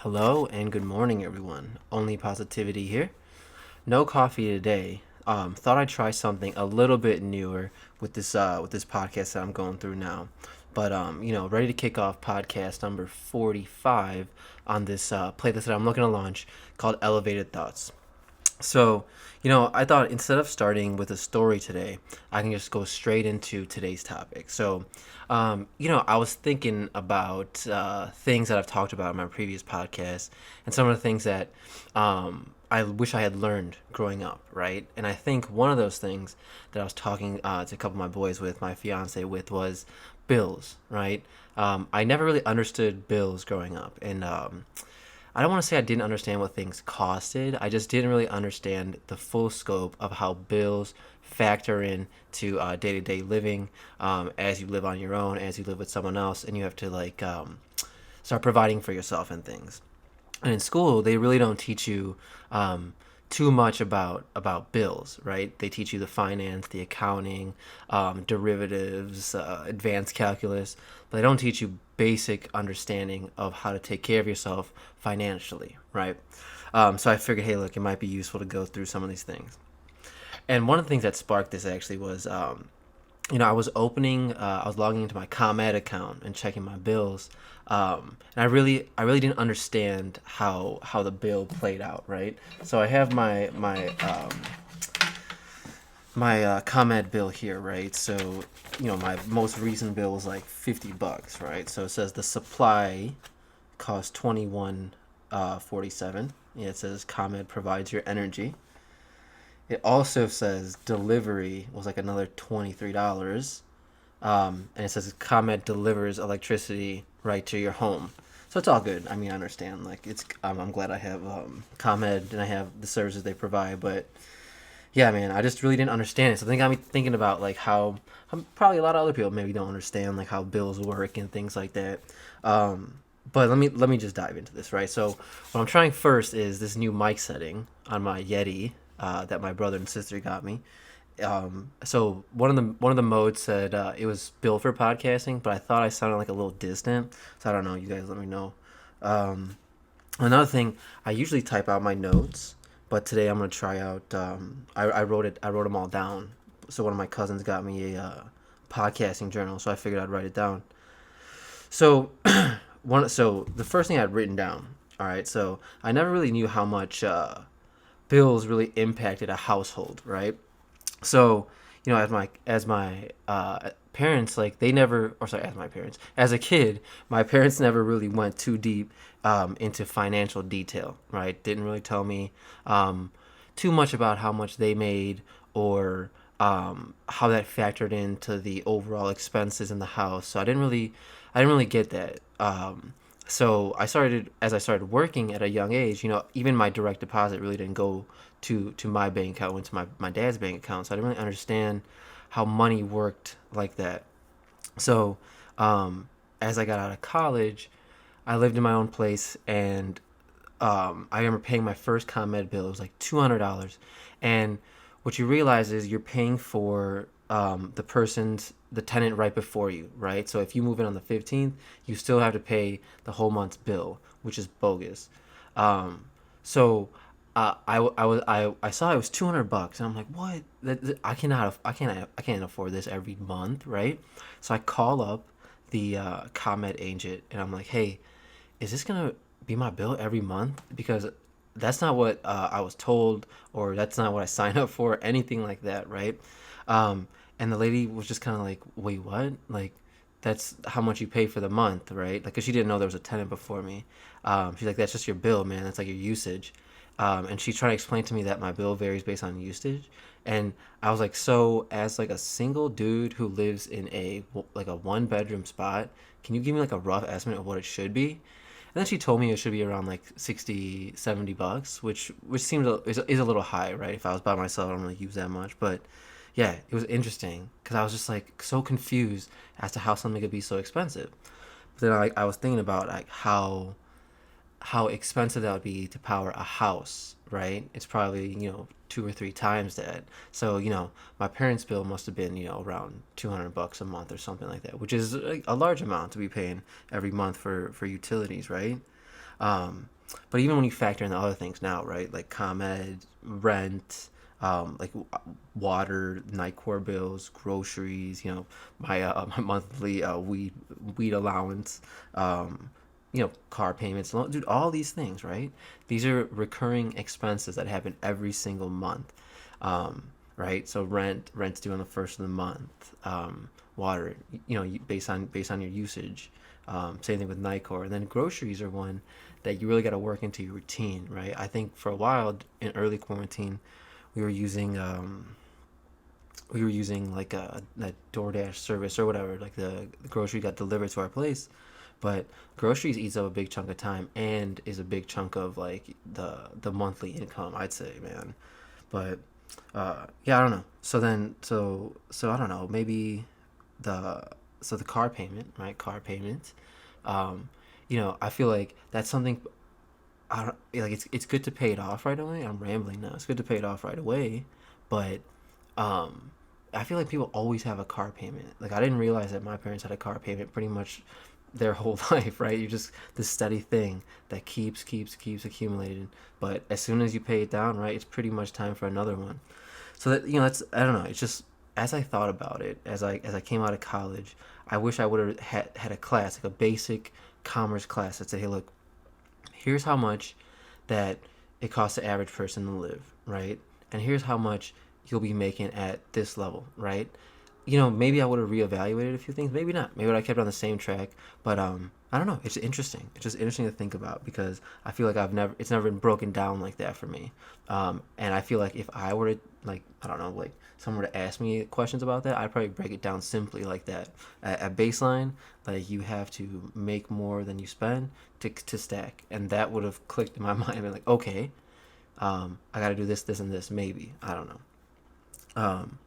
Hello and good morning, everyone. Only Positivity here. No coffee today. Thought I'd try something a little bit newer with this podcast that I'm going through now. But ready to kick off podcast number 45 on this playlist that I'm looking to launch called Elevated Thoughts. So, I thought instead of starting with a story today, I can just go straight into today's topic. So, I was thinking about things that I've talked about in my previous podcast and some of the things that I wish I had learned growing up, right? And I think one of those things that I was talking to a couple of my boys with, my fiance with, was bills, right? I never really understood bills growing up. And I don't want to say I didn't understand what things costed. I just didn't really understand the full scope of how bills factor in to day to day living as you live on your own, as you live with someone else, and you have to start providing for yourself and things. And in school, they really don't teach you too much about bills, right? They teach you the finance, the accounting, derivatives, advanced calculus, but they don't teach you basic understanding of how to take care of yourself financially, right? So I figured, hey, look, it might be useful to go through some of these things. And one of the things that sparked this actually was I was logging into my ComEd account and checking my bills, and I really didn't understand how the bill played out, right? So I have my ComEd bill here, right? So my most recent bill was like $50, right? So it says the supply cost 21.47. Yeah, it says ComEd provides your energy. It also says delivery was like another $23. And it says ComEd delivers electricity right to your home. So it's all good. I mean, I understand. Like, I'm glad I have ComEd and I have the services they provide. But yeah, man, I just really didn't understand it. So I think I'm thinking about like how probably a lot of other people maybe don't understand like how bills work and things like that. But let me just dive into this, right? So what I'm trying first is this new mic setting on my Yeti that my brother and sister got me. So one of the modes said it was built for podcasting, but I thought I sounded like a little distant. So I don't know. You guys, let me know. Um, Another thing, I usually type out my notes, but today I'm gonna try out. I wrote it. I wrote them all down. So one of my cousins got me a podcasting journal, so I figured I'd write it down. So so the first thing I'd written down. All right. So I never really knew how much bills really impacted a household, right? So as my parents, like they never, or sorry, as my parents, as a kid, my parents never really went too deep into financial detail, right? Didn't really tell me too much about how much they made or how that factored into the overall expenses in the house. So I didn't really get that. So as I started working at a young age, even my direct deposit really didn't go to my bank account, went to my dad's bank account. So I didn't really understand how money worked like that. So as I got out of college, I lived in my own place, and I remember paying my first ComEd bill. It was like $200, and what you realize is you're paying for the tenant right before you, right? So if you move in on the 15th, you still have to pay the whole month's bill, which is bogus. Um, so I saw it was $200, and I'm like, what? I can't afford this every month, right? So I call up the ComEd agent, and I'm like, hey, is this gonna be my bill every month? Because that's not what I was told, or that's not what I signed up for, anything like that, right? And the lady was just kind of like, wait, what? Like, that's how much you pay for the month, right? Like, cause she didn't know there was a tenant before me. She's like, that's just your bill, man. That's like your usage. And she's trying to explain to me that my bill varies based on usage. And I was like, so as like a single dude who lives in a 1 bedroom spot, can you give me like a rough estimate of what it should be? And then she told me it should be around like 60, $70, which seems is a little high, right? If I was by myself, I don't really use that much. But yeah, it was interesting because I was just like so confused as to how something could be so expensive. But then I was thinking about like how expensive that would be to power a house, right? It's probably, 2 or 3 times that. So, my parents' bill must have been, around $200 a month or something like that, which is a large amount to be paying every month for utilities, right? Um, but even when you factor in the other things now, right? Like ComEd, rent, like water, night core bills, groceries, my monthly weed allowance, car payments, dude, all these things, right? These are recurring expenses that happen every single month, right? So rent's due on the first of the month. Water, based on your usage. Same thing with Nicor, and then groceries are one that you really got to work into your routine, right? I think for a while in early quarantine, we were using like a DoorDash service or whatever. Like the grocery got delivered to our place, but groceries eats up a big chunk of time and is a big chunk of like the monthly income, I'd say, man. But yeah, I don't know. So I don't know. Maybe the the car payment, right? Car payment. Um, I feel like that's something. I don't like. It's good to pay it off right away. I'm rambling now. It's good to pay it off right away, but um, I feel like people always have a car payment. Like I didn't realize that my parents had a car payment pretty much their whole life, right? You're just this steady thing that keeps accumulating. But as soon as you pay it down, right, it's pretty much time for another one. So that that's I don't know. It's just as I thought about it, as I came out of college, I wish I would have had a class like a basic commerce class that said, hey, look, here's how much that it costs the average person to live, right? And here's how much you'll be making at this level, right? Maybe I would have reevaluated a few things. Maybe not. Maybe I would have kept on the same track. But I don't know. It's interesting. It's just interesting to think about because I feel like it's never been broken down like that for me. And I feel like if I were to like, I don't know, like someone were to ask me questions about that, I'd probably break it down simply like that. At baseline, like you have to make more than you spend to stack, and that would have clicked in my mind. And like, okay, I got to do this, this, and this. Maybe I don't know. Um,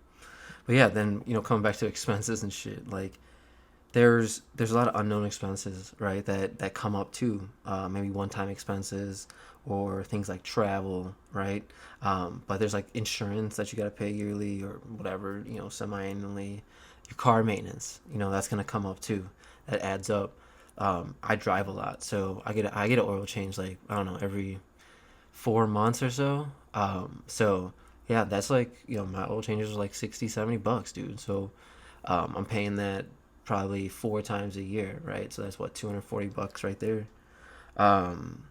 but yeah, then coming back to expenses and shit, like there's a lot of unknown expenses, right? That come up too. Maybe one-time expenses or things like travel, right? But there's like insurance that you got to pay yearly or whatever, semi-annually. Your car maintenance, that's gonna come up too. That adds up. I drive a lot, so I get an oil change like I don't know every 4 months or so. So yeah, that's like my oil changes are like 60-70 bucks, dude. So I'm paying that probably 4 times a year, right? So that's what 240 bucks right there. Um,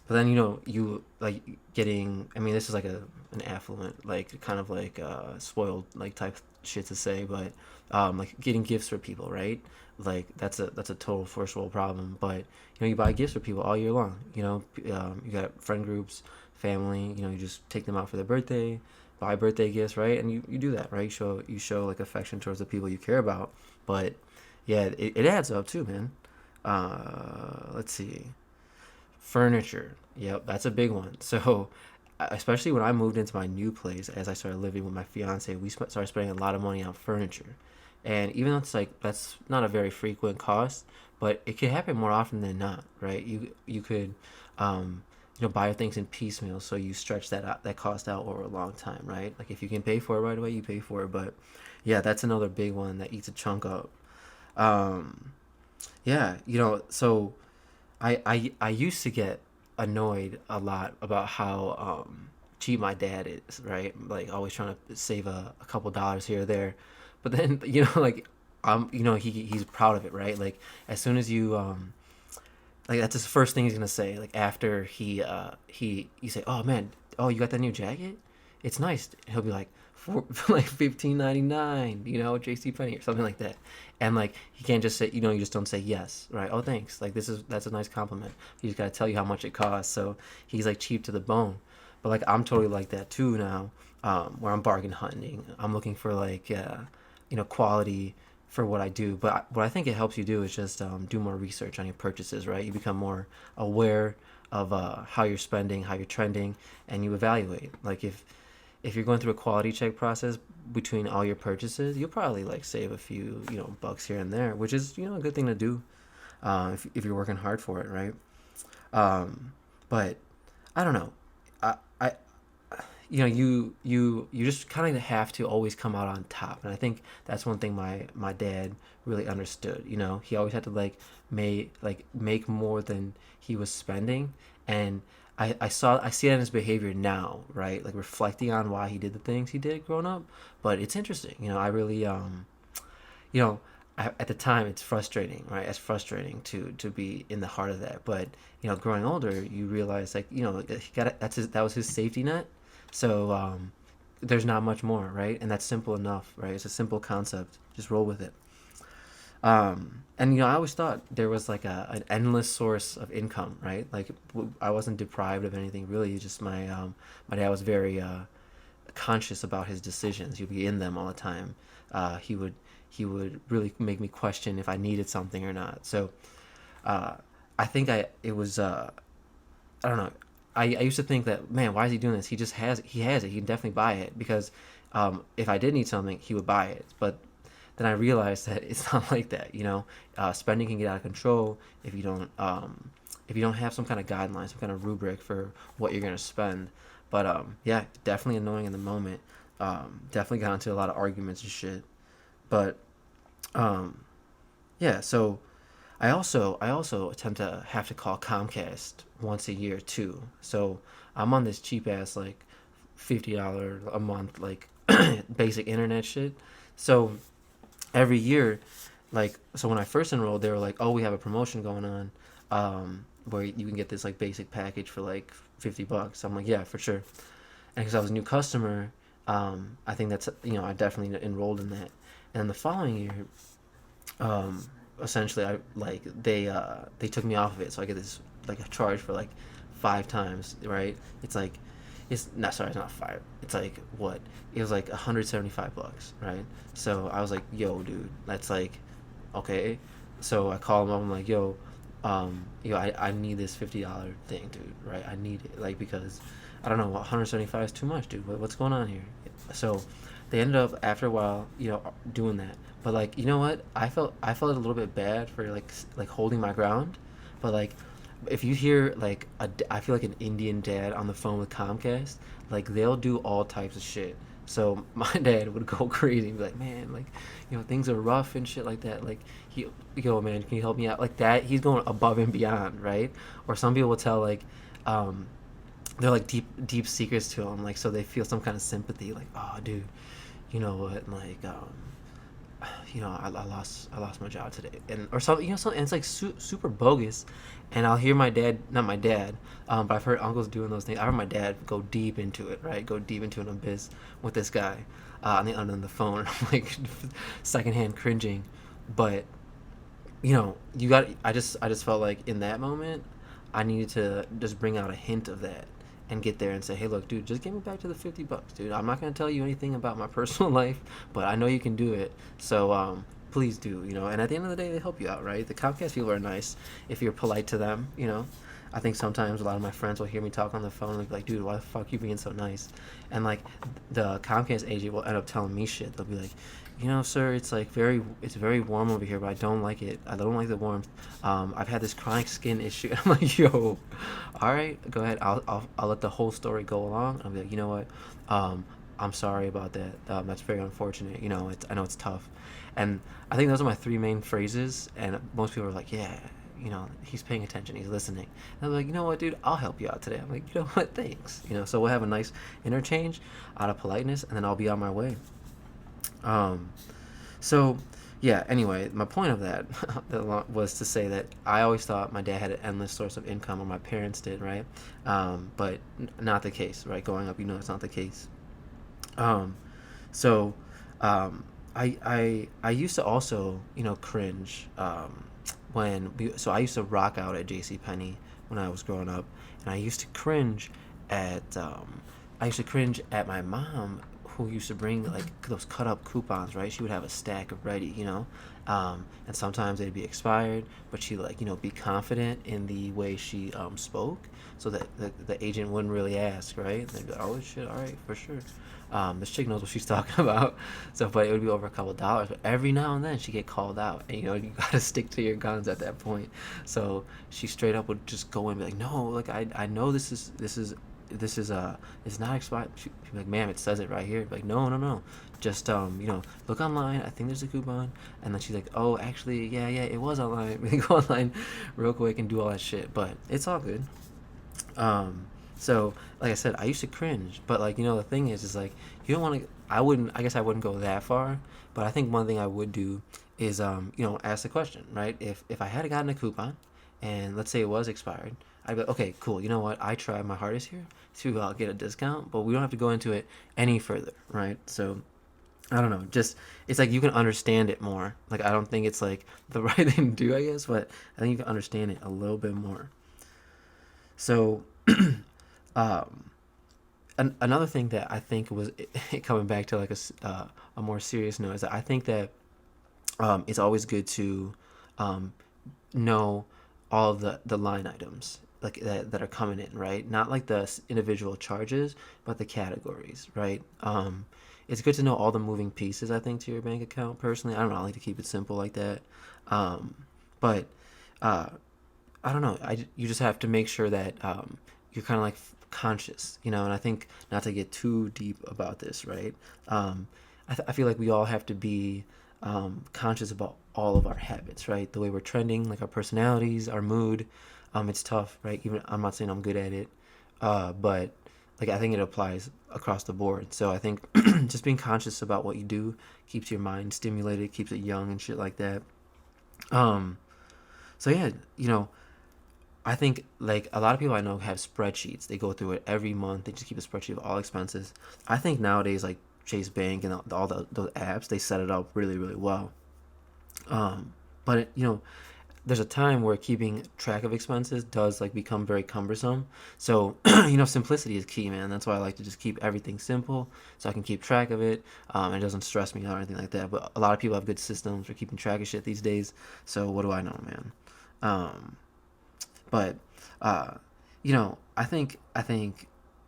but then you like getting. I mean, this is like an affluent, like kind of like spoiled like type shit to say, but like getting gifts for people, right? Like that's a total first world problem. But you buy gifts for people all year long. You got friend groups, family. You just take them out for their birthday, buy birthday gifts, right? And you do that, right? You show like affection towards the people you care about. But yeah, it adds up too, man. Let's see. Furniture. Yep, that's a big one. So, especially when I moved into my new place, as I started living with my fiance, we started spending a lot of money on furniture. And even though it's like that's not a very frequent cost, but it could happen more often than not, right? You could, um, buy things in piecemeal, so you stretch that cost out over a long time, right? Like if you can pay for it right away, you pay for it. But yeah, that's another big one that eats a chunk up. Um, yeah, so I used to get annoyed a lot about how cheap my dad is, right? Like always trying to save a couple dollars here or there. But then, like he's proud of it, right? Like as soon as like that's his first thing he's gonna say. Like after he you say, "Oh man, oh you got that new jacket? It's nice." He'll be like, for like 15.99, JC Penney or something like that. And like he can't just say, you just don't say yes, right? Oh thanks, like that's a nice compliment. He just gotta tell you how much it costs. So he's like cheap to the bone. But like I'm totally like that too now, where I'm bargain hunting. I'm looking for like quality for what I do. But what I think it helps you do is just do more research on your purchases, right? You become more aware of how you're spending, how you're trending, and you evaluate. Like if you're going through a quality check process between all your purchases, you'll probably like save a few bucks here and there, which is a good thing to do if you're working hard for it, right? Um, but I don't know. I you just kind of have to always come out on top, and I think that's one thing my dad really understood. He always had to make more than he was spending, and I see that in his behavior now, right? Like reflecting on why he did the things he did growing up. But it's interesting. I really you know at the time it's frustrating, right? It's frustrating to be in the heart of that. But growing older, you realize, like, that was his safety net. So there's not much more, right? And that's simple enough, right? It's a simple concept. Just roll with it. And I always thought there was like an endless source of income, right? Like I wasn't deprived of anything really. Just my dad was very conscious about his decisions. He'd be in them all the time. He would really make me question if I needed something or not. So uh, I think it was I don't know. I used to think that, man, why is he doing this? He has it. He can definitely buy it because if I did need something, he would buy it. But then I realized that it's not like that. Spending can get out of control if you don't have some kind of guideline, some kind of rubric for what you're gonna spend. But yeah, definitely annoying in the moment. Definitely got into a lot of arguments and shit. But um, yeah, so I also attempt to have to call Comcast once a year too. So I'm on this cheap ass like $50 a month like basic internet shit. So every year, like, so when I first enrolled, they were like, oh, we have a promotion going on, where you can get this like basic package for like $50. I'm like, yeah, for sure. And because I was a new customer, I think that's I definitely enrolled in that. And the following year, um, essentially they took me off of it, so I get this like a charge for like 5 times, right? It's like it's not sorry, it's not five. It's like what? It was like $175, right? So I was like, yo, dude, that's like okay. So I call him up. I'm like, I need this $50 thing, dude. Right? I need it, like, because I don't know, 175 is too much, dude. What's going on here? So they ended up after a while, doing that. But like, you know what? I felt a little bit bad for like holding my ground, but like if you hear like I feel like an Indian dad on the phone with Comcast, like they'll do all types of shit. So my dad would go crazy and be like, man, like, things are rough and shit like that. Like he, yo, man, can you help me out? Like that, he's going above and beyond, right? Or some people will tell like, um, they're like deep secrets to him, like so they feel some kind of sympathy, like, oh, dude, you know what, like, I lost my job today, and or something, something. And it's like super bogus, and I'll hear my dad, not my dad, but I've heard uncles doing those things. I heard my dad go deep into it, right? Go deep into an abyss with this guy, on the phone. And I'm like secondhand cringing, but you got. I just felt like in that moment, I needed to just bring out a hint of that and get there and say, hey, look, dude, just give me back to the $50, dude. I'm not gonna tell you anything about my personal life, but I know you can do it. So please do, And at the end of the day, they help you out, right? The Comcast people are nice if you're polite to them. I think sometimes a lot of my friends will hear me talk on the phone and be like, dude, why the fuck you being so nice? And like the Comcast agent will end up telling me shit. They'll be like, sir, it's very warm over here, but I don't like it. I don't like the warmth. I've had this chronic skin issue. I'm like, yo, all right, go ahead. I'll let the whole story go along. I'll be like, you know what? I'm sorry about that. That's very unfortunate. I know it's tough. And I think those are my three main phrases. And most people are like, yeah, he's paying attention. He's listening. And I'm like, you know what, dude? I'll help you out today. I'm like, you know what? Thanks. So we'll have a nice interchange out of politeness, and then I'll be on my way. Um, so, yeah, anyway, my point of that was to say that I always thought my dad had an endless source of income, or my parents did, right? But not the case, right? Growing up, it's not the case. Um, so, I used to also, cringe, so I used to rock out at J.C. Penney when I was growing up, and at, I used to cringe at my mom, who used to bring like those cut up coupons, right? She would have a stack of ready, and sometimes they'd be expired, but she like, be confident in the way she spoke, so that the agent wouldn't really ask, right? And they'd be like, oh shit, all right, for sure. This chick knows what she's talking about. So, but it would be over a couple dollars. But every now and then she get called out, and you gotta stick to your guns at that point. So she straight up would just go and be like, no, like I know this is this is it's not expired. She'd be like, ma'am, it says it right here. Like, no, no, no, just look online. I think there's a coupon. And then she's like, oh, actually, yeah, yeah, it was online. We go online real quick and do all that shit, but it's all good. Um, so like I said, I used to cringe, but like the thing is like you don't want to. I wouldn't. I guess I wouldn't go that far, but I think one thing I would do is ask the question, right? If I had gotten a coupon, and let's say it was expired, I'd be like, okay, cool. You know what? I tried my hardest here to get a discount, but we don't have to go into it any further, right? So I don't know. Just it's like you can understand it more. Like I don't think it's like the right thing to do, I guess, but I think you can understand it a little bit more. So um, another thing that I think was coming back to like a more serious note is that I think that it's always good to um, know all the line items like that are coming in, right? Not like the individual charges, but the categories, right? It's good to know all the moving pieces, I think, to your bank account. Personally, I don't know. I like to keep it simple like that. Um, but uh, I don't know. You just have to make sure that you're kind of like conscious, and I think not to get too deep about this, right? I feel like we all have to be conscious about all of our habits, right? The way we're trending, like our personalities, our mood. It's tough, right? Even I'm not saying I'm good at it, but like I think it applies across the board. So I think just being conscious about what you do keeps your mind stimulated, keeps it young and shit like that. Um, so yeah, I think like a lot of people I know have spreadsheets. They go through it every month. They just keep a spreadsheet of all expenses. I think nowadays like Chase Bank and all those apps, they set it up really really well. Um, but there's a time where keeping track of expenses does like become very cumbersome. So simplicity is key, man. That's why I like to just keep everything simple so I can keep track of it. And it doesn't stress me out or anything like that. But a lot of people have good systems for keeping track of shit these days. So what do I know, man? Um, but uh, I think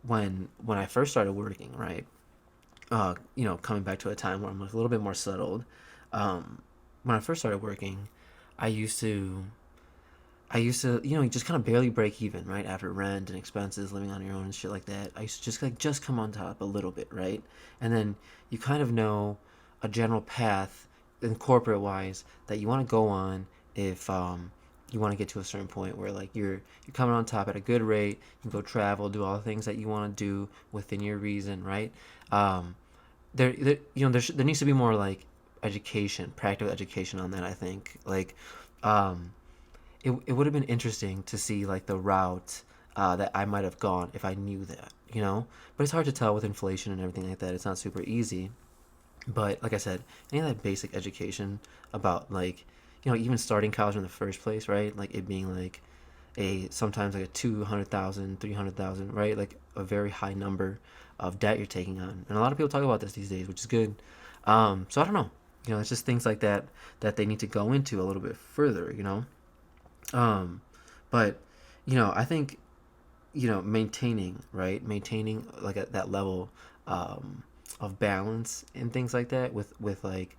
when I first started working, right? Coming back to a time where I'm like a little bit more settled. Um, when I first started working, I used to just kind of barely break even, right? After rent and expenses, living on your own and shit like that. I used to just come on top a little bit, right? And then you kind of know a general path in corporate wise that you want to go on if you want to get to a certain point where like you're coming on top at a good rate. You can go travel, do all the things that you want to do within your reason, right? Um, there needs to be more like education, practical education on that. I think like um, it would have been interesting to see like the route that I might have gone if I knew that. But it's hard to tell with inflation and everything like that. It's not super easy. But like I said, any of that basic education about like even starting college in the first place, right? Like it being like a sometimes like a 200,000, 300,000, right? Like a very high number of debt you're taking on, and a lot of people talk about this these days, which is good. So I don't know. It's just things like that that they need to go into a little bit further. Um, but I think maintaining, right, maintaining like that level um, of balance and things like that with like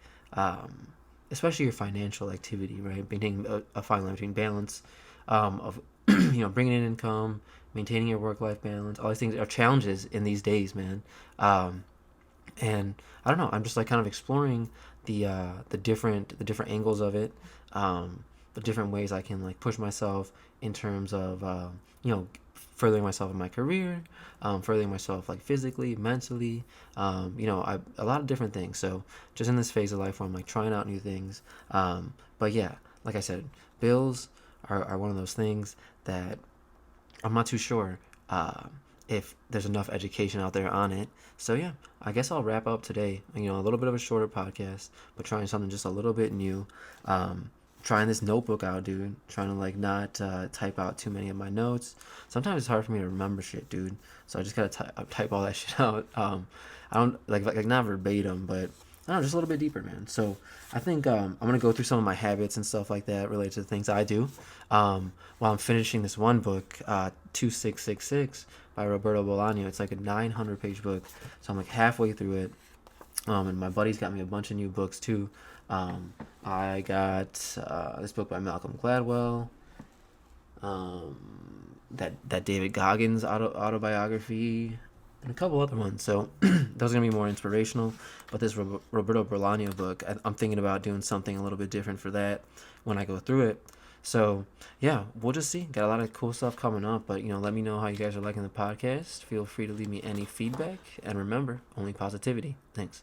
especially your financial activity, right? Maintaining a fine line between balance of bringing in income, maintaining your work life balance. All these things are challenges in these days, man. Um, and I don't know. I'm just like kind of exploring the different angles of it, the different ways I can like push myself in terms of furthering myself in my career, furthering myself like physically, mentally, a lot of different things. So just in this phase of life where I'm like trying out new things. But yeah, like I said, bills are one of those things that I'm not too sure if there's enough education out there on it. So yeah, I guess I'll wrap up today. A little bit of a shorter podcast, but trying something just a little bit new. Trying this notebook out, dude. Trying to like not type out too many of my notes. Sometimes it's hard for me to remember shit, dude. So I just gotta type all that shit out. I don't like not verbatim, but I don't know, just a little bit deeper, man. So I think I'm gonna go through some of my habits and stuff like that related to the things I do. While I'm finishing this one book, 2666 by Roberto Bolaño. It's like a 900-page book, so I'm like halfway through it. And my buddy's got me a bunch of new books too. I got this book by Malcolm Gladwell. that David Goggins autobiography, and a couple other ones. So those are gonna be more inspirational. But this Roberto Bolaño book, I'm thinking about doing something a little bit different for that when I go through it. So yeah, we'll just see. Got a lot of cool stuff coming up, but let me know how you guys are liking the podcast. Feel free to leave me any feedback, and remember, only positivity. Thanks.